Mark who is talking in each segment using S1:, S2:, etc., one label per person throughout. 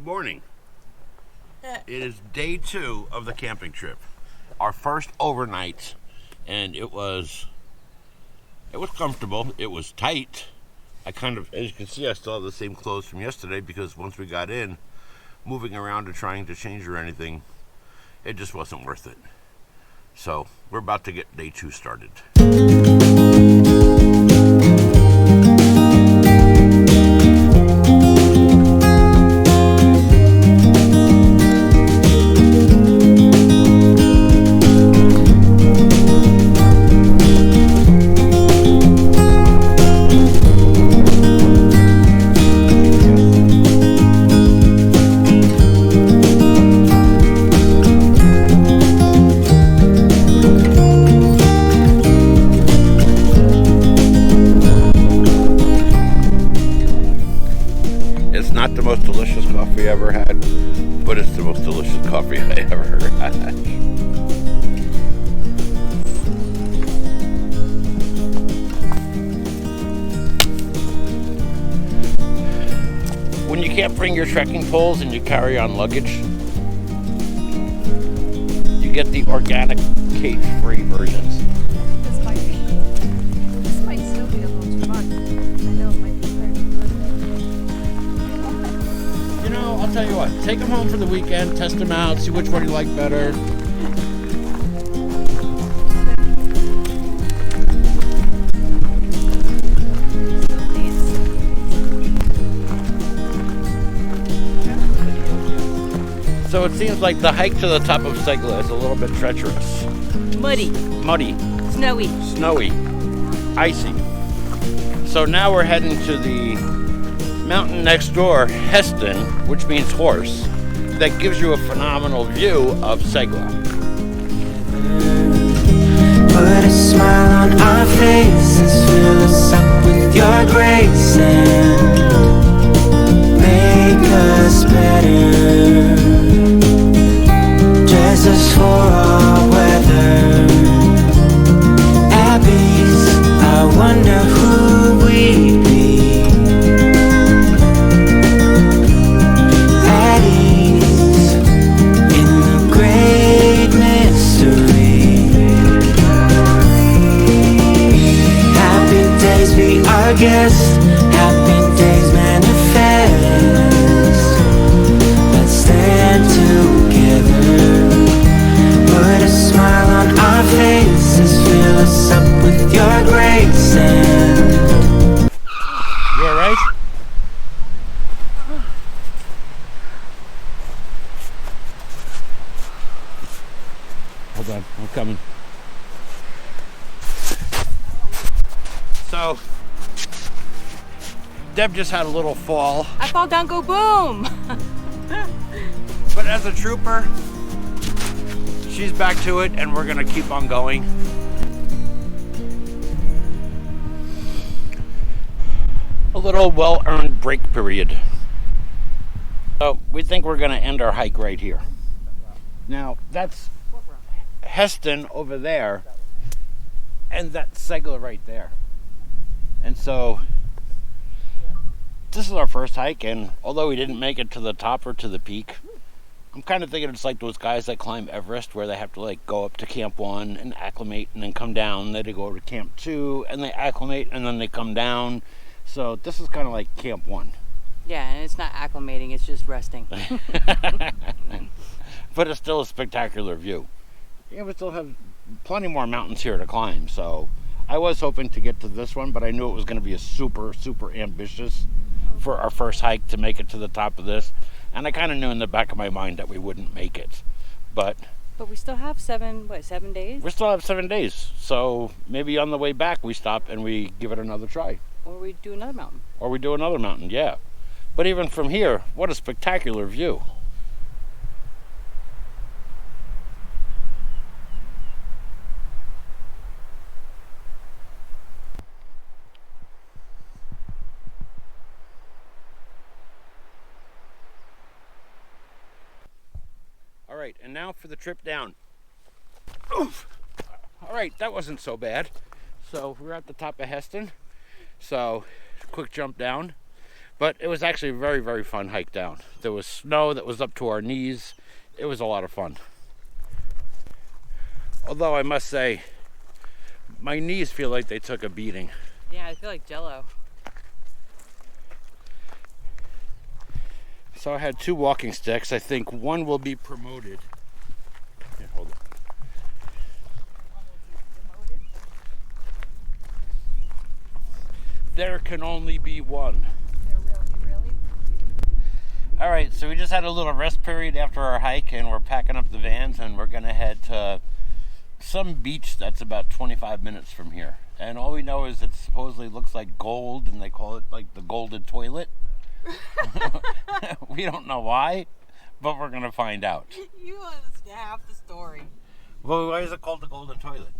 S1: morning. It is day 2 of the camping trip. Our first overnight, and it was comfortable. It was tight. As you can see, I still have the same clothes from yesterday because once we got in, moving around or trying to change or anything, it just wasn't worth it. So we're about to get day 2 started. The most delicious coffee I ever had, but it's the most delicious coffee I ever had. When you can't bring your trekking poles and you carry on luggage, you get the organic cage-free versions.
S2: This might still be a little too much. I know it might be
S1: You know, I'll tell you what, take them home for the weekend, test them out, see which one you like better. So it seems like the hike to the top of Segla is a little bit treacherous.
S2: muddy, snowy,
S1: icy. So now we're heading to the mountain next door, Heston, which means horse, that gives you a phenomenal view of Segla.
S3: Put a smile on our faces, fill us up with your grace and make us better. Dress us for all weather. Abby's, I wonder who we'd be. I guess happy days manifest. Let's stand together. Put a smile on our faces, fill us up with your grace and...
S1: You alright? Hold on, I'm coming. So Deb just had a little fall.
S2: I fall down, go boom!
S1: But as a trooper, she's back to it and we're gonna keep on going. A little well-earned break period. So we think we're gonna end our hike right here. Now that's Heston over there and that's Segla right there. And so this is our first hike, and although we didn't make it to the top or to the peak, I'm kind of thinking it's like those guys that climb Everest where they have to like go up to Camp 1 and acclimate and then come down. Then they go to Camp 2 and they acclimate and then they come down. So this is kind of like Camp 1.
S2: Yeah, and it's not acclimating, it's just resting.
S1: But it's still a spectacular view. Yeah, we still have plenty more mountains here to climb, so I was hoping to get to this one, but I knew it was going to be a super ambitious for our first hike to make it to the top of this. And I kind of knew in the back of my mind that we wouldn't make it. But
S2: we still have 7 days?
S1: We still have 7 days. So maybe on the way back we stop and we give it another try.
S2: Or we do another mountain. Yeah.
S1: But even from here, what a spectacular view. All right, and now for the trip down. Oof. All right, that wasn't so bad. So we're at the top of Heston. So quick jump down. But it was actually a very, very fun hike down. There was snow that was up to our knees. It was a lot of fun. Although I must say, my knees feel like they took a beating.
S2: Yeah, I feel like Jello.
S1: So I had 2 walking sticks. I think one will be promoted. Here, hold it. There can only be one.
S4: Really?
S1: All right, so we just had a little rest period after our hike, and we're packing up the vans, and we're gonna head to some beach that's about 25 minutes from here. And all we know is it supposedly looks like gold, and they call it like the golden toilet. We don't know why, but we're gonna find out.
S2: You understand half the story.
S1: Well, why is it called the golden toilet?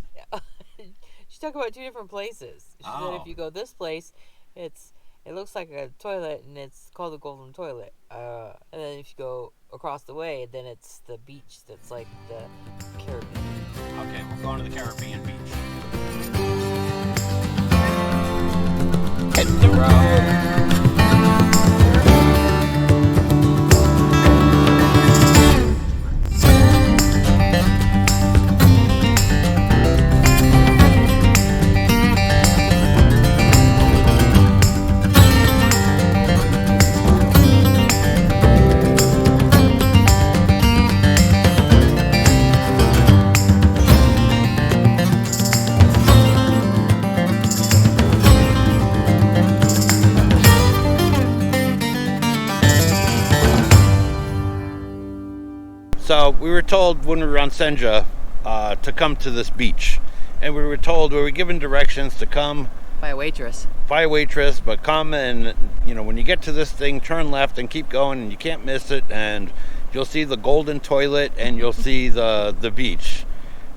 S2: She talked about 2 different places. She said if you go this place, it looks like a toilet and it's called the golden toilet. And then if you go across the way, then it's the beach that's like the Caribbean.
S1: Okay, we're going to the Caribbean beach. Hit the road. So we were told when we were on Senja to come to this beach, and we were given directions to come
S2: By a waitress.
S1: by a waitress, but come and when you get to this thing, turn left and keep going, and you can't miss it, and you'll see the golden toilet and you'll see the beach.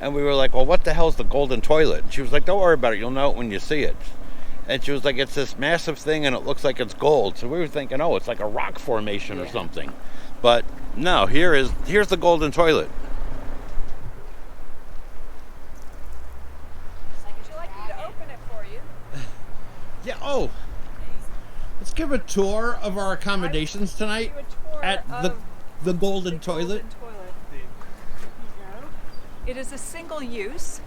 S1: And we were like, well, what the hell's the golden toilet? And she was like, don't worry about it, you'll know it when you see it. And she was like, it's this massive thing and it looks like it's gold. So we were thinking, oh, it's like a rock formation or something. But no, here's the golden toilet.
S4: Would you like me to open it for you?
S1: Yeah, let's give a tour of our accommodations tonight
S4: Do a tour
S1: at
S4: of
S1: the golden toilet.
S4: It is a single use,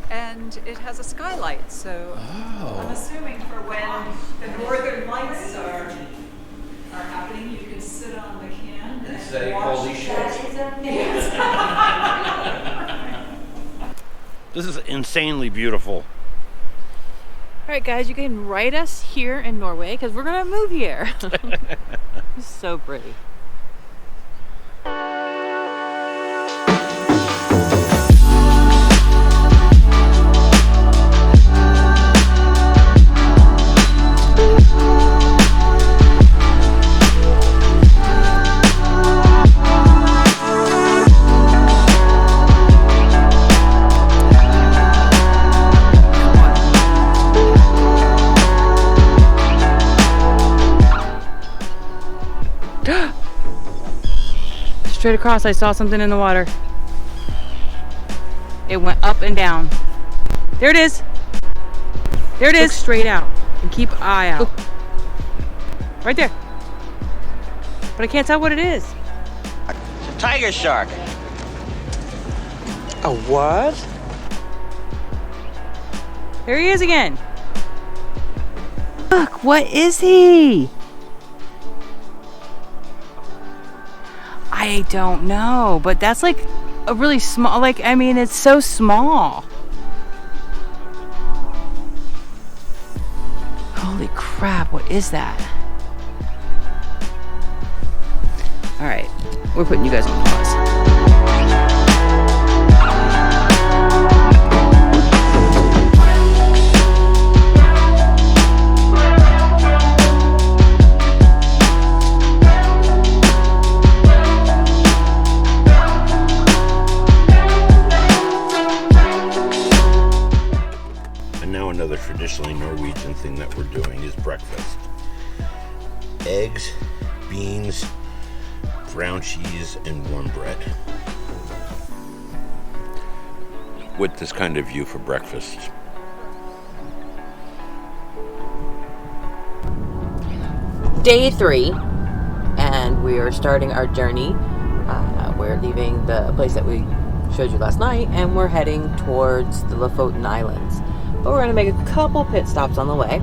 S4: and it has a skylight. So I'm assuming for when the northern lights are happening, you can sit on the can and
S1: say,
S4: watch.
S1: "Holy shit."
S4: Yes.
S1: This is insanely beautiful.
S2: All right, guys, you can write us here in Norway because we're gonna move here. It's so pretty. Straight across, I saw something in the water. It went up and down. There it is. There it is. Look straight out and keep an eye out. Right there. But I can't tell what it is.
S5: It's a tiger shark.
S6: A what?
S2: There he is again. Look, what is he? I don't know, but that's like a really small, it's so small. Holy crap, what is that? All right, we're putting you guys on pause.
S1: Another traditionally Norwegian thing that we're doing is breakfast. Eggs, beans, brown cheese, and warm bread. With this kind of view for breakfast.
S2: day 3, and we are starting our journey. We're leaving the place that we showed you last night, and we're heading towards the Lofoten Islands. But we're going to make a couple pit stops on the way.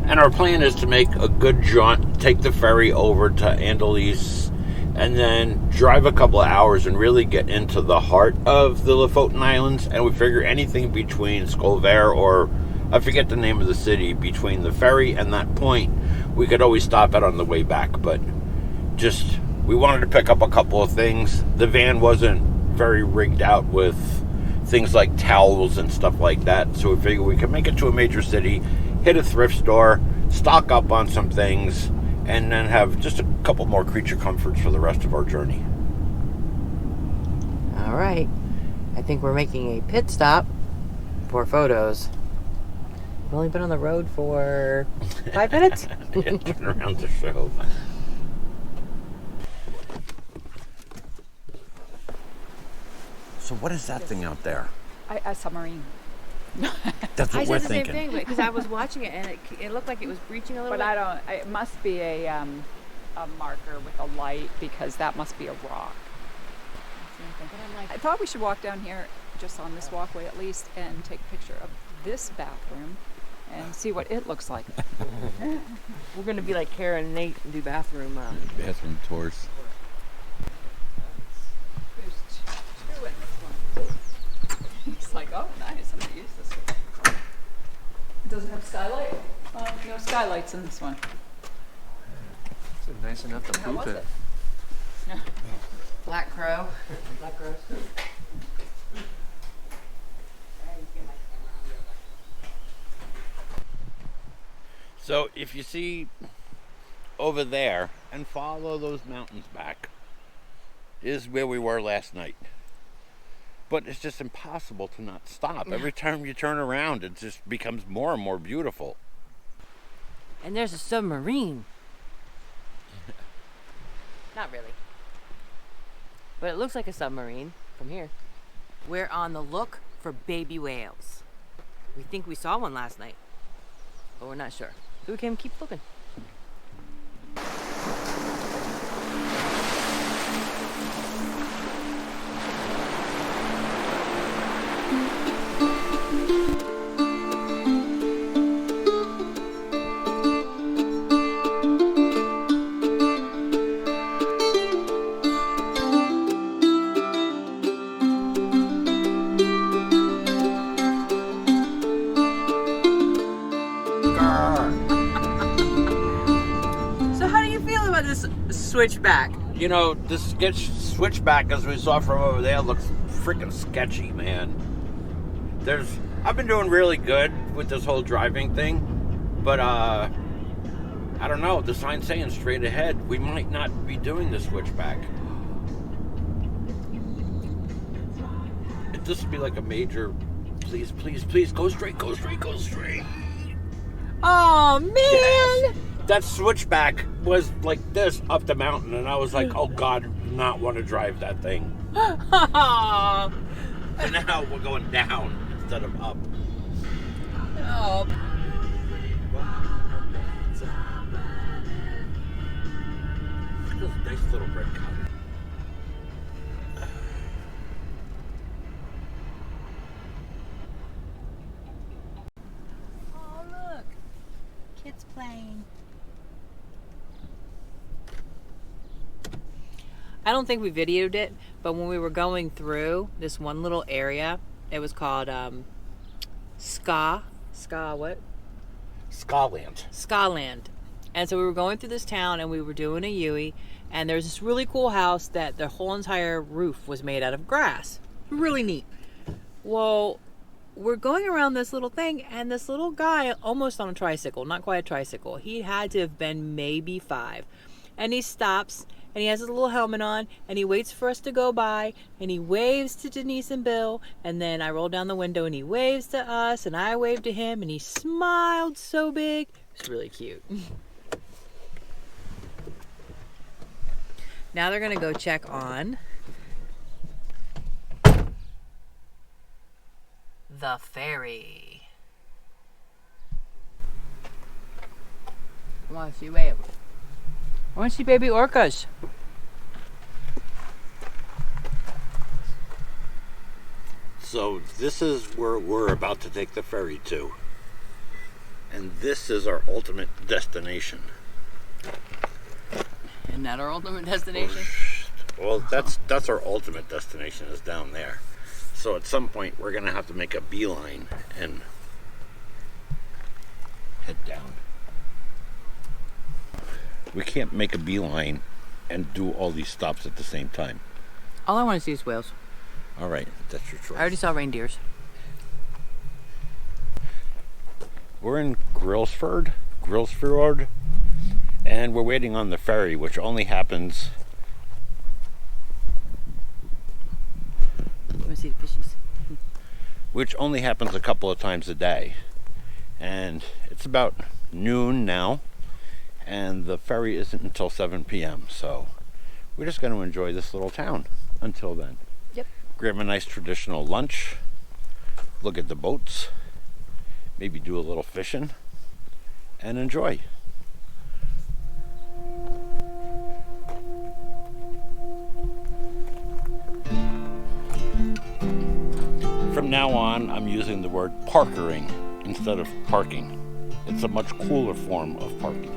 S1: And our plan is to make a good jaunt, take the ferry over to Andenes, and then drive a couple of hours and really get into the heart of the Lofoten Islands. And we figure anything between Skolver, or I forget the name of the city, between the ferry and that point, we could always stop at on the way back. But just, we wanted to pick up a couple of things. The van wasn't very rigged out with things like towels and stuff like that, so we figured we could make it to a major city, hit a thrift store, stock up on some things, and then have just a couple more creature comforts for the rest of our journey.
S2: All right. I think we're making a pit stop for photos. We've only been on the road for 5 minutes.
S1: Turn around to show. So what is that thing out there?
S4: A submarine.
S1: That's what we're thinking.
S2: I said the same thing because I was watching it and it looked like it was breaching a little
S4: But
S2: bit.
S4: I don't. It must be a marker with a light, because that must be a rock. I thought we should walk down here, just on this walkway at least, and take a picture of this bathroom and see what it looks like.
S2: We're going to be like Kara and Nate and do bathroom.
S6: Bathroom tours.
S4: There's two in this one. He's like, oh, nice, I'm going to use this one. Does it have skylight? No skylights in this one.
S6: Is it nice enough to
S4: How
S6: poop
S4: was
S6: it?
S4: it?
S2: Black Crow. Black Crows.
S1: So if you see over there and follow those mountains back, is where we were last night. But it's just impossible to not stop. Every time you turn around, it just becomes more and more beautiful.
S2: And there's a submarine. Not really. But it looks like a submarine from here. We're on the look for baby whales. We think we saw one last night, but we're not sure. So we can keep looking. Switchback.
S1: You know, this switchback, as we saw from over there, looks freaking sketchy, man. I've been doing really good with this whole driving thing, but I don't know, the sign's saying straight ahead, we might not be doing the switchback. This would be like a major, please, please, please, go straight, go straight, go straight.
S2: Oh, man!
S1: Yes. That switchback was like this up the mountain, and I was like, oh God, I do not want to drive that thing. And now we're going down instead of up.
S2: Oh.
S1: Those nice little red cottage.
S7: Oh, look. Kids playing.
S2: I don't think we videoed it, but when we were going through this one little area, it was called Skaland. And so we were going through this town and we were doing a Yui, and there's this really cool house that the whole entire roof was made out of grass. Really neat. Well, we're going around this little thing, and this little guy, almost on a tricycle, not quite a tricycle, he had to have been maybe 5. And he stops, and he has his little helmet on, and he waits for us to go by, and he waves to Denise and Bill, and then I roll down the window, and he waves to us, and I wave to him, and he smiled so big. It's really cute. Now they're going to go check on the ferry. want to see whales. I want to see baby orcas.
S1: So this is where we're about to take the ferry to. And this is our ultimate destination.
S2: Isn't that our ultimate destination?
S1: Well, that's our ultimate destination is down there. So at some point we're gonna have to make a beeline and head down. We can't make a beeline and do all these stops at the same time.
S2: All I want to see is whales.
S1: All right, that's your choice.
S2: I already saw reindeers.
S1: We're in Grilsfjord, and we're waiting on the ferry, which only happens.
S2: I want to see the fishies.
S1: Which only happens a couple of times a day, and it's about noon now, and the ferry isn't until 7 p.m. So we're just going to enjoy this little town until then.
S2: Yep.
S1: Grab a nice traditional lunch, look at the boats, maybe do a little fishing, and enjoy. From now on, I'm using the word parkering instead of parking. It's a much cooler form of parking.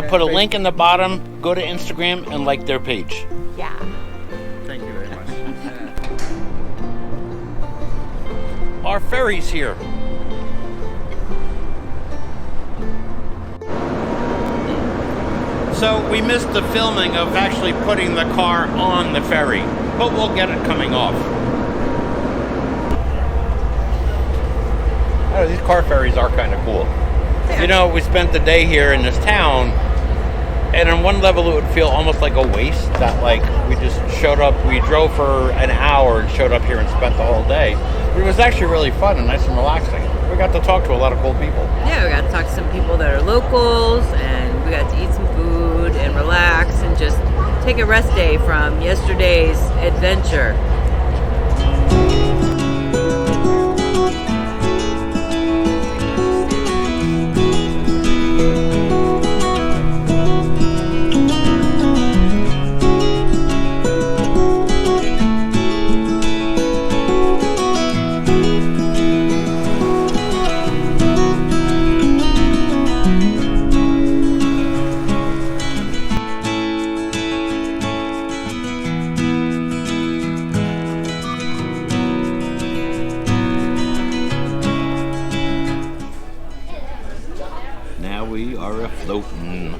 S1: Put a link in the bottom, go to Instagram and like their page.
S2: Yeah.
S6: Thank you very much.
S1: Our ferry's here. So we missed the filming of actually putting the car on the ferry, but we'll get it coming off. Oh, these car ferries are kind of cool. You know, we spent the day here in this town, and on one level it would feel almost like a waste that like we just showed up, we drove for an hour and showed up here and spent the whole day. But it was actually really fun and nice and relaxing. We got to talk to a lot of cool people.
S2: Yeah, we got to talk to some people that are locals, and we got to eat some food and relax and just take a rest day from yesterday's adventure.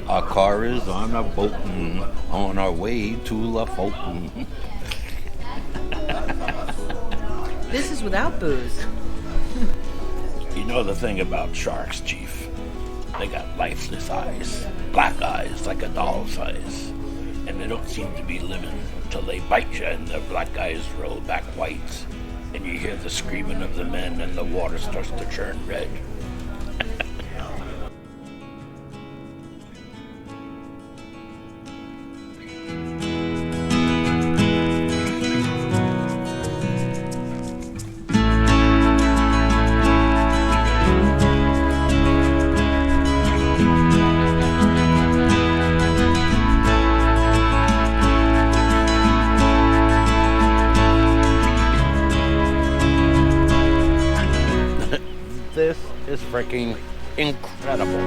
S1: Our car is on a boatin', on our way to Lofoten.
S2: This is without booze.
S1: You know the thing about sharks, Chief? They got lifeless eyes, black eyes like a doll's eyes. And they don't seem to be living until they bite you and their black eyes roll back white. And you hear the screaming of the men and the water starts to turn red. This is freaking incredible.